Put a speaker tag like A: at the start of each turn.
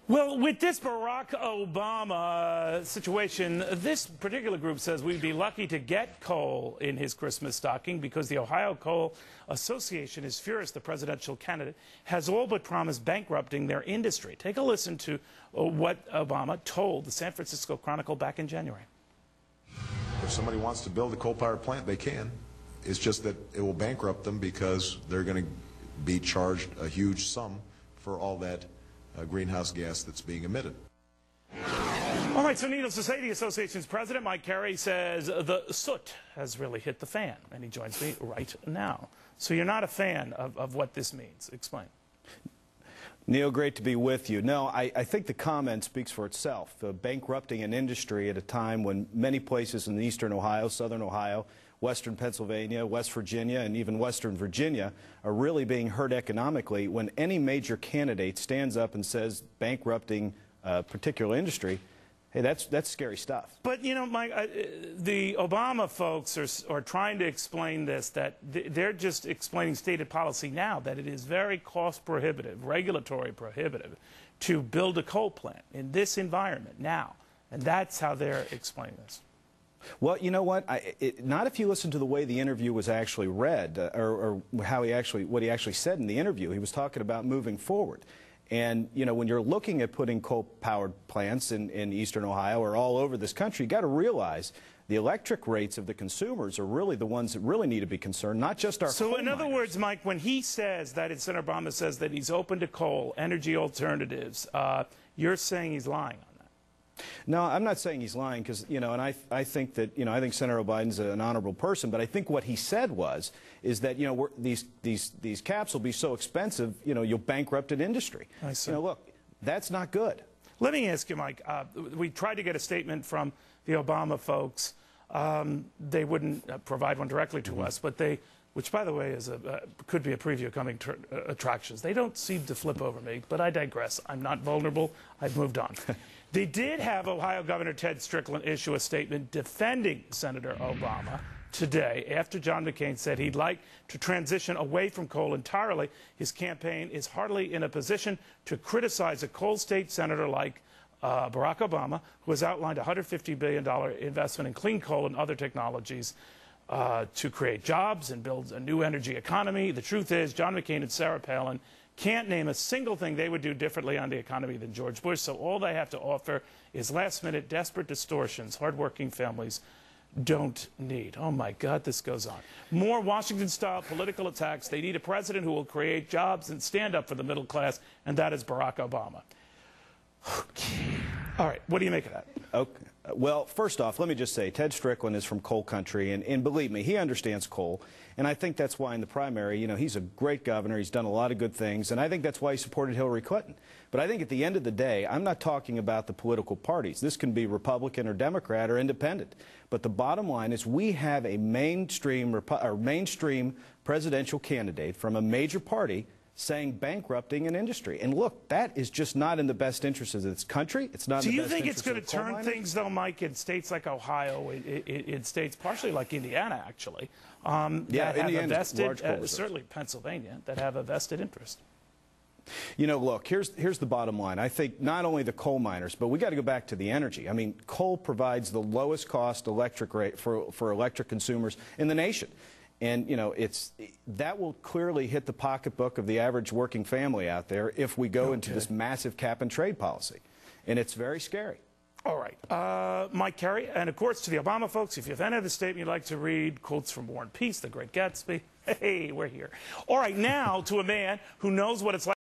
A: Well, with this Barack Obama situation, this particular group says we'd be lucky to get coal in his Christmas stocking because the Ohio Coal Association is furious the presidential candidate has all but promised bankrupting their industry. Take a listen to what Obama told the San Francisco Chronicle back in January.
B: If somebody wants to build a coal-powered plant, they can. It's just that it will bankrupt them because they're going to be charged a huge sum for all that greenhouse gas that's being emitted.
A: All right, so needless to say, the association's president, Mike Carey, says the soot has really hit the fan, and he joins me right now. So you're not a fan of what this means. Explain.
C: Neil, great to be with you. No, I think the comment speaks for itself. Bankrupting an industry at a time when many places in eastern Ohio, southern Ohio, western Pennsylvania, West Virginia, and even western Virginia are really being hurt economically. When any major candidate stands up and says bankrupting a particular industry, hey, that's scary stuff.
A: But, you know, Mike, the Obama folks are trying to explain this, that they're just explaining stated policy now, that it is very cost prohibitive, regulatory prohibitive, to build a coal plant in this environment now. And that's how they're explaining this.
C: Well, you know what? Not if you listen to the way the interview was actually read, or how what he actually said in the interview. He was talking about moving forward. And, you know, when you're looking at putting coal-powered plants in eastern Ohio or all over this country, you've got to realize the electric rates of the consumers are really the ones that really need to be concerned, not just our coal
A: So in other
C: miners.
A: words, Mike, when he says that, Senator Obama says that he's open to coal, energy alternatives, you're saying he's lying on that.
C: No, I'm not saying he's lying because, you know, and I think that, you know, I think Senator Biden's an honorable person, but I think what he said is that, you know, these caps will be so expensive, you know, you'll bankrupt an industry.
A: I see.
C: You know, look, that's not good.
A: Let me ask you, Mike, we tried to get a statement from the Obama folks. They wouldn't provide one directly to us, but they, which by the way is could be a preview of coming attractions. They don't seem to flip over me, but I digress. I'm not vulnerable. I've moved on. They did have Ohio Governor Ted Strickland issue a statement defending Senator Obama today after John McCain said he'd like to transition away from coal entirely. His campaign is hardly in a position to criticize a coal state senator like Barack Obama, who has outlined a $150 billion investment in clean coal and other technologies to create jobs and build a new energy economy. The truth is, John McCain and Sarah Palin can't name a single thing they would do differently on the economy than George Bush, so all they have to offer is last-minute, desperate distortions hardworking families don't need. Oh, my God, this goes on. More Washington-style political attacks. They need a president who will create jobs and stand up for the middle class, and that is Barack Obama. Okay. All right, what do you make of that?
C: Okay. Well, first off, let me just say, Ted Strickland is from coal country, and believe me, he understands coal, and I think that's why in the primary, you know, he's a great governor, he's done a lot of good things, and I think that's why he supported Hillary Clinton. But I think at the end of the day, I'm not talking about the political parties. This can be Republican or Democrat or independent. But the bottom line is we have a mainstream presidential candidate from a major party saying bankrupting an industry. And look, that is just not in the best interest of this country. It's not in the best interest of the coal miners.
A: Do you think it's going to turn things, though, Mike, in states like Ohio, in states partially like Indiana, actually, that have a vested, certainly Pennsylvania, that have a vested interest?
C: You know, look, here's the bottom line. I think not only the coal miners, but we got to go back to the energy. I mean, coal provides the lowest cost electric rate for electric consumers in the nation. And, you know, that will clearly hit the pocketbook of the average working family out there if we go into this massive cap-and-trade policy. And it's very scary.
A: All right. Mike Carey, and of course to the Obama folks, if you have any other statement you'd like to read, quotes from War and Peace, The Great Gatsby, hey, we're here. All right, now to a man who knows what it's like